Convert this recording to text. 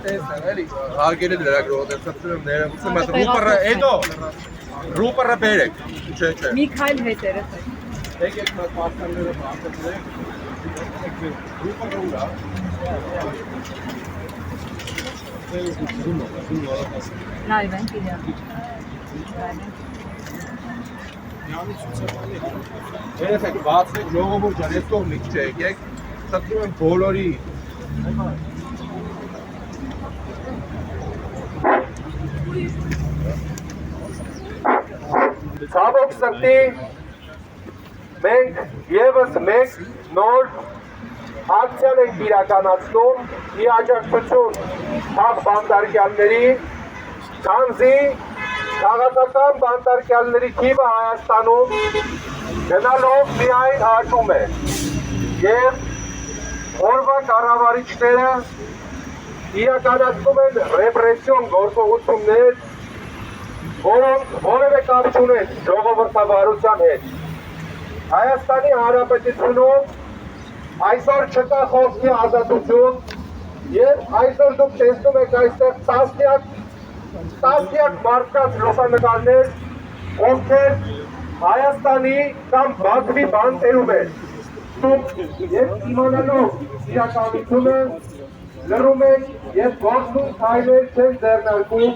էլի հարգել է լրագրողը, ցածում եմ ներողություն, բայց ռուպերը հետո ռուպերը բերեք, չէ։ Մի քայլ հետերը։ Եկեք մեր պարտներները բացատրեք։ Ռուպերը ուրա։ Լայվ են իրան։ Երեխեք բացեք ժողովուրդ ջան, այս կողմից չեկեք, ցածում եմ բոլորի Ցավոք սրտի մենք եւս մեկ նոր ակցիան ենք իրականացնում ի աջակցություն թաղ բանտարկյալների, քանզի քաղաքական բանտարկյալների թիվը Հայաստանում գնալով միայն աճում է եւ օրվա կառավարիչները իրականացնում են ռեպրեսիոն գործողություններ, որոնք որևէ կապ չունեն ժողովրդավարության հետ։ Հայաստանի Հանրապետությունում այսօր չկա խոսքի ազատություն եւ այսօր դուք տեսնում եք այստեղ տասնյակ մարդկանց լուսանկարներ, ովքեր Հայաստանի կամ Բաքվի բանտերում են։ Դուք եւ իմանալով իրականությունը լռում եք եւ գործուն քայլեր չեն ձեռնարկում,